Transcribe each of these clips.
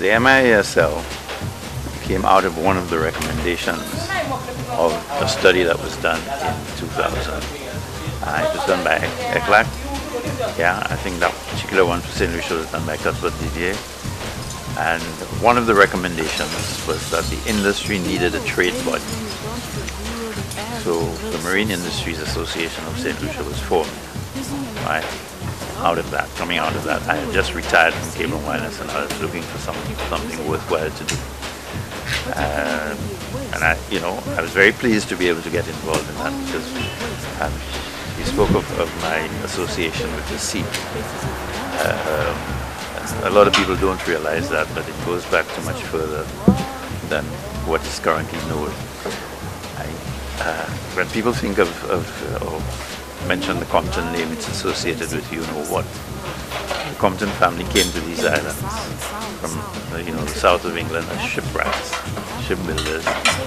The MISL came out of one of the recommendations of a study that was done in 2000. It was done by ECLAC. Yeah, I think that particular one for St. Lucia was done by Cuthbert Didier. And one of the recommendations was that the industry needed a trade body. So the Marine Industries Association of St. Lucia was formed. Right? Coming out of that, I had just retired from cable and wireless, and I was looking for something worthwhile to do. And I was very pleased to be able to get involved in that, because you spoke of my association with the sea. A lot of people don't realize that, but it goes back to much further than what is currently known. When people think of or mention the Compton name, it's associated with what. The Compton family came to these islands from the south of England as shipwrights, shipbuilders,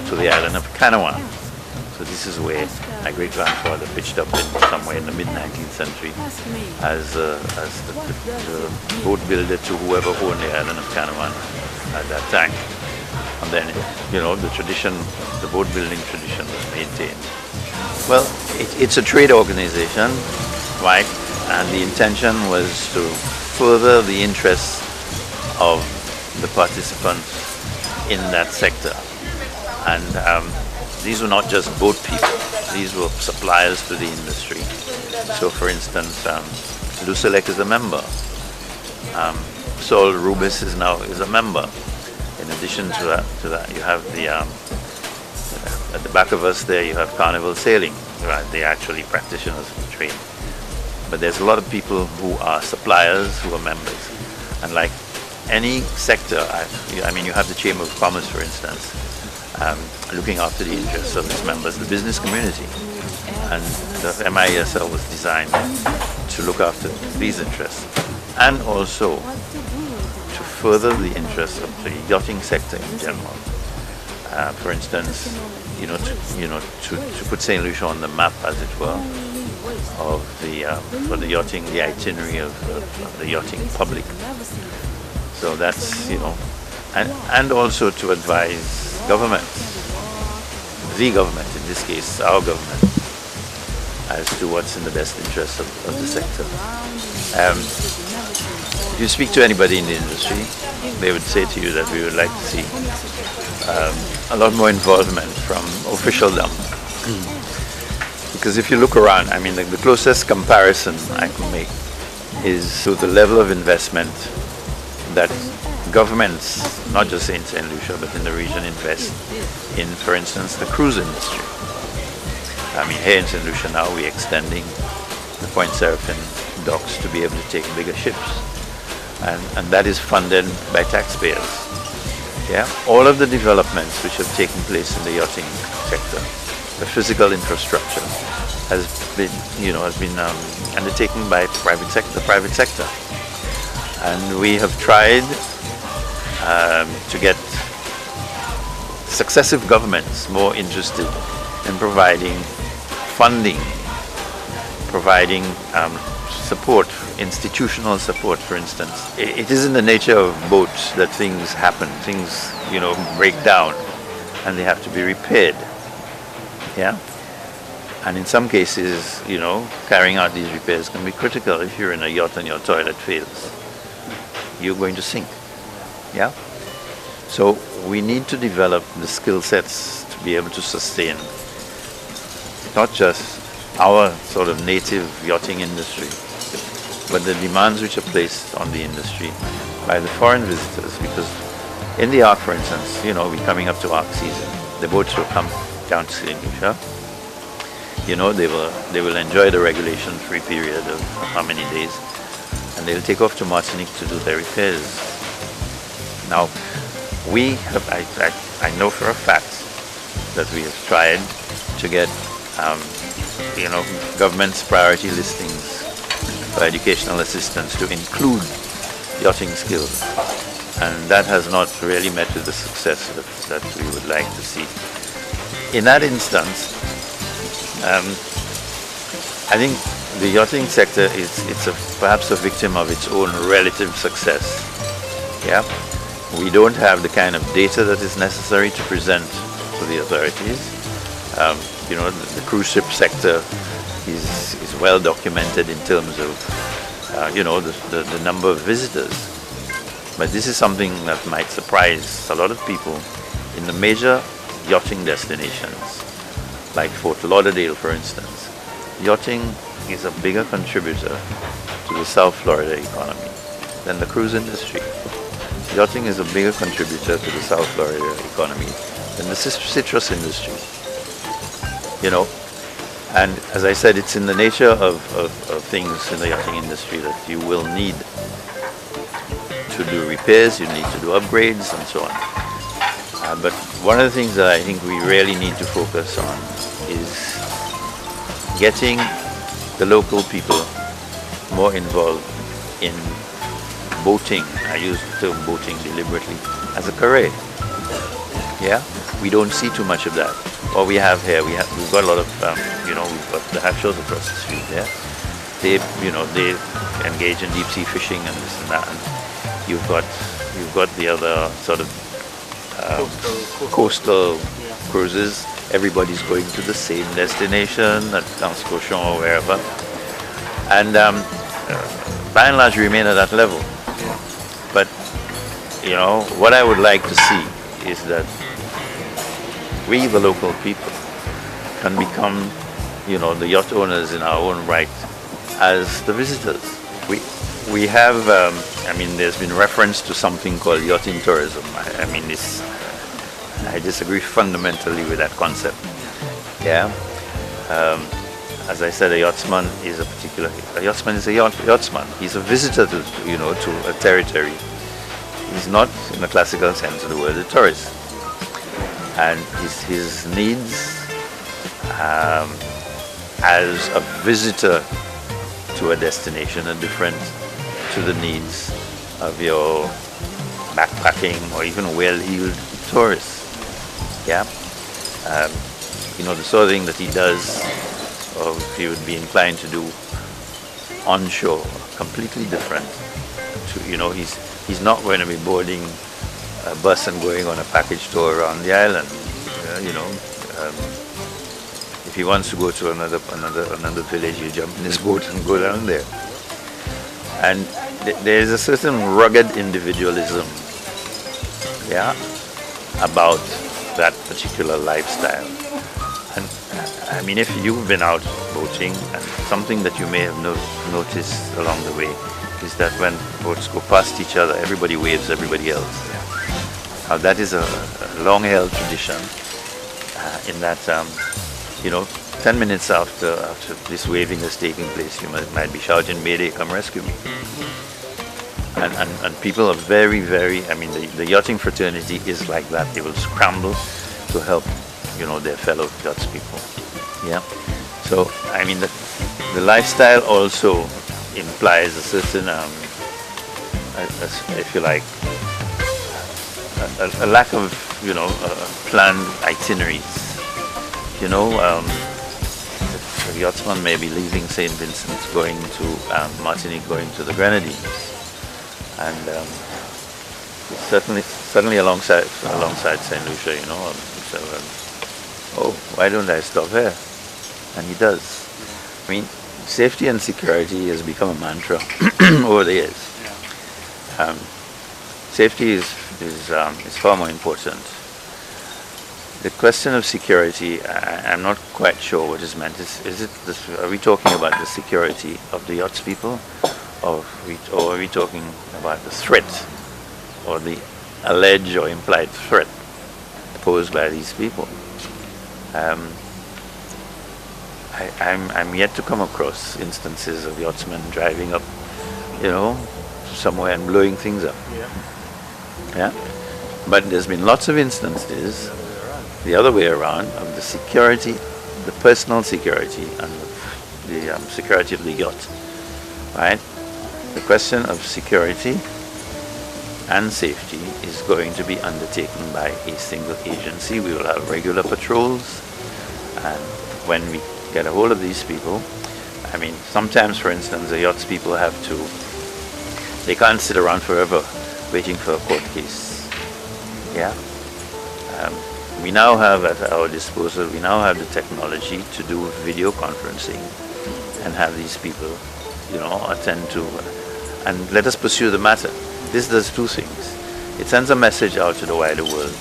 to the island of Canouan. So this is where my great-grandfather pitched up in somewhere in the mid-19th century as the boat builder to whoever owned the island of Canouan at that time. And then, the tradition, the boat building tradition was maintained. Well, it's a trade organization, right? And the intention was to further the interests of the participants in that sector. And these were not just boat people, these were suppliers to the industry. So for instance, Lucelec is a member. Sol Rubis is a member. In addition to that, you have at the back of us there, you have Carnival Sailing. Right? They're actually practitioners of the trade. But there's a lot of people who are suppliers who are members. And like any sector, you have the Chamber of Commerce, for instance, looking after the interests of its members, the business community. And the MISL was designed to look after these interests, and also to further the interests of the yachting sector in general. For instance, to put St. Lucia on the map, as it were, of for the yachting, the itinerary of the yachting public. So that's and also to advise government, the government in this case, our government, as to what's in the best interest of the sector. If you speak to anybody in the industry, they would say to you that we would like to see a lot more involvement from officialdom. Because if you look around, the closest comparison I can make is to the level of investment that governments, not just in St. Lucia, but in the region, invest in, for instance, the cruise industry. Here in St. Lucia now, we're extending the Point Seraphim docks to be able to take bigger ships. And that is funded by taxpayers. Yeah, all of the developments which have taken place in the yachting sector, the physical infrastructure, has been undertaken by the private sector. And we have tried to get successive governments more interested in providing funding, providing support, institutional support, for instance. It is in the nature of boats that things happen, things break down, and they have to be repaired. Yeah, and in some cases, carrying out these repairs can be critical. If you're in a yacht and your toilet fails, you're going to sink. Yeah, so we need to develop the skill sets to be able to sustain not just our sort of native yachting industry, but the demands which are placed on the industry by the foreign visitors. Because in the Ark, for instance, we're coming up to Ark season. The boats will come down to St. Lucia. They will enjoy the regulation-free period of how many days, and they'll take off to Martinique to do their repairs. Now, I know for a fact that we have tried to get government's priority listings for educational assistance to include yachting skills, and that has not really met with the success that we would like to see. In that instance, I think the yachting sector is perhaps a victim of its own relative success. Yeah, We don't have the kind of data that is necessary to present to the authorities. You know, the cruise ship sector is well documented in terms of, you know, the number of visitors. But this is something that might surprise a lot of people in the major yachting destinations, like Fort Lauderdale, for instance. Yachting is a bigger contributor to the South Florida economy than the cruise industry. Yachting is a bigger contributor to the South Florida economy than the citrus industry. You know, and as I said, it's in the nature of things in the yachting industry that you will need to do repairs, you need to do upgrades, and so on. But one of the things that I think we really need to focus on is getting the local people more involved in boating. I use the term boating deliberately as a career. Yeah, we don't see too much of that. What we have here, we've got a lot of, you know, we've got the hatchers across the street there. They, you know, they engage in deep sea fishing and this and that. And you've got the other sort of coastal cruises. Everybody's going to the same destination at Cochon or wherever, and by and large remain at that level. But you know, what I would like to see is that we, the local people, can become, you know, the yacht owners in our own right as the visitors. We have, I mean, there's been reference to something called yachting tourism. I mean, I disagree fundamentally with that concept. Yeah. As I said, a yachtsman is a yachtsman. He's a visitor to, you know, to a territory. He's not, in the classical sense of the word, a tourist. And his needs as a visitor to a destination are different to the needs of your backpacking or even well-heeled tourists. Yeah, you know, the sort of thing that he does, or if he would be inclined to do onshore, completely different. To, you know, he's not going to be boarding a bus and going on a package tour around the island. You know, if he wants to go to another village, you jump in his boat and go down there. And there is a certain rugged individualism, yeah, about that particular lifestyle. And I mean, if you've been out boating, and something that you may have noticed along the way is that when boats go past each other, everybody waves everybody else. Now that is a long-held tradition in that, you know, 10 minutes after this waving is taking place, you might be shouting, "Mayday, come rescue me." And people are very, very, I mean, the yachting fraternity is like that. They will scramble to help, you know, their fellow yachtspeople. Yeah. So, I mean, the lifestyle also implies a certain, if you like, a lack of, you know, planned itineraries. You know, the yachtsman may be leaving St. Vincent, going to Martinique, going to the Grenadines. And certainly alongside St. Lucia, you know. So, oh, why don't I stop here? And he does. I mean, safety and security has become a mantra over the years. Safety is far more important. The question of security, I'm not quite sure what is meant. Are we talking about the security of the yachtspeople? Or are we talking about the threat, or the alleged or implied threat posed by these people? I'm yet to come across instances of yachtsmen driving up, you know, somewhere and blowing things up. Yeah. But there's been lots of instances the other way around of the security, the personal security, and the security of the yacht. Right. The question of security and safety is going to be undertaken by a single agency. We will have regular patrols, and when we get a hold of these people, I mean, sometimes, for instance, the yachts people they can't sit around forever waiting for a court case. Yeah. Um, we now have at our disposal, we now have the technology to do video conferencing and have these people, you know, attend to, and let us pursue the matter. This does two things. It sends a message out to the wider world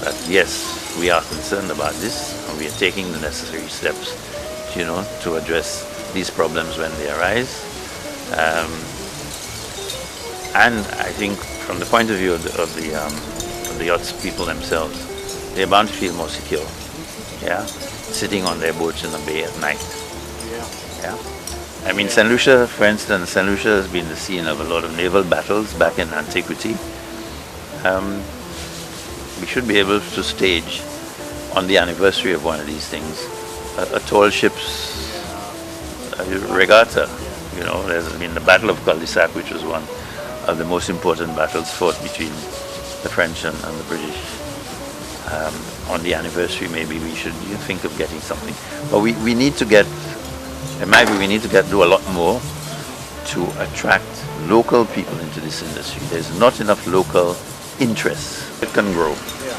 that yes, we are concerned about this and we are taking the necessary steps, you know, to address these problems when they arise. And I think from the point of view of the yachts people themselves, they're bound to feel more secure, yeah, sitting on their boats in the bay at night. Yeah. I mean, St. Lucia, for instance, St. Lucia has been the scene of a lot of naval battles back in antiquity. We should be able to stage, on the anniversary of one of these things, a tall ship's regatta. You know, there's been the Battle of Cul-de-Sac, which was one of the most important battles fought between the French and the British. On the anniversary, maybe we should think of getting something. But we need to get, in my view, we need to do a lot more to attract local people into this industry. There's not enough local interest. It can grow.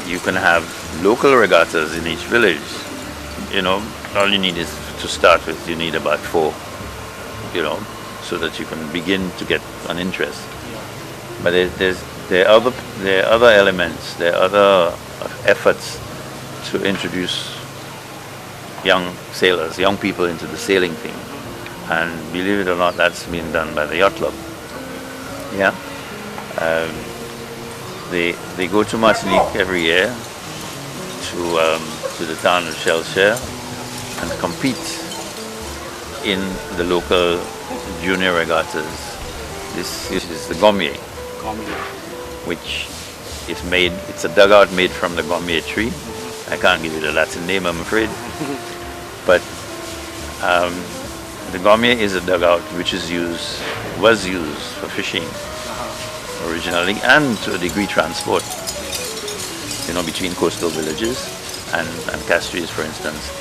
You can have local regattas in each village. You know, all you need is to start with, you need about 4, you know, so that you can begin to get an interest. But there are other elements, there are other efforts to introduce young sailors, young people into the sailing thing. And believe it or not, that's been done by the Yacht Club. Yeah. They go to Martinique every year to the town of Shellshare and compete in the local junior regattas. This is the gommier, which is made, it's a dugout made from the gommier tree. I can't give you the Latin name, I'm afraid. But the gommier is a dugout which was used for fishing originally, and to a degree transport, you know, between coastal villages and Castries, for instance.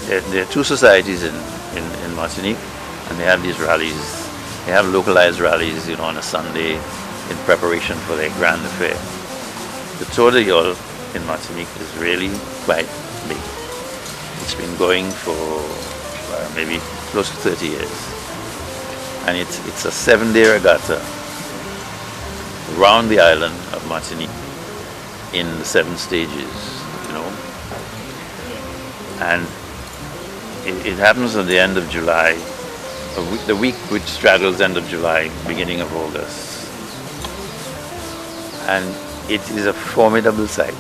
There are 2 societies in Martinique, and they have these rallies. They have localized rallies, you know, on a Sunday in preparation for their grand affair. The Tour de Yole in Martinique is really quite big. It's been going for maybe close to 30 years. And it's a 7-day regatta around the island of Martinique in the 7 stages, you know. And it happens at the end of July, the week which straddles end of July, beginning of August. And it is a formidable sight.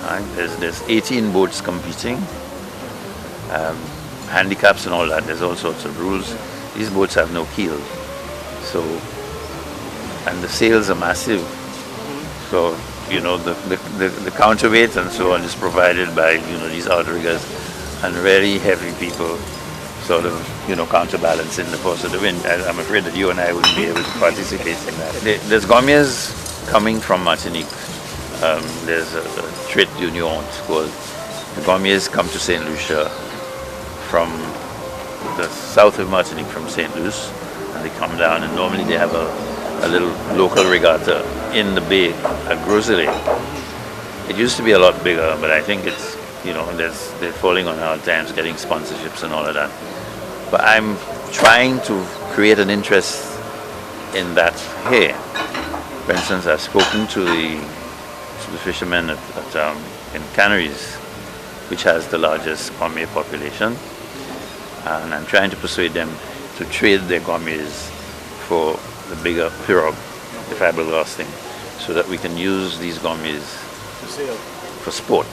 Right? There's 18 boats competing, handicaps and all that. There's all sorts of rules. These boats have no keel, so, and the sails are massive. So, you know, the counterweight and so on is provided by, you know, these outriggers, and very heavy people sort of, you know, counterbalancing the force of the wind. I'm afraid that you and I wouldn't be able to participate in that. There's gommiers coming from Martinique. There's a trait d'union, it's called. The gommiers come to St. Lucia from the south of Martinique, from St. Luce, and they come down, and normally they have a little local regatta in the bay at Groseilliers. It used to be a lot bigger, but I think it's, you know, they're falling on hard times getting sponsorships and all of that. But I'm trying to create an interest in that here. For instance, I've spoken to the fishermen in Canaries, which has the largest gommier population. And I'm trying to persuade them to trade their gommiers for the bigger pirogue, the fiberglass thing, so that we can use these gommiers for sport.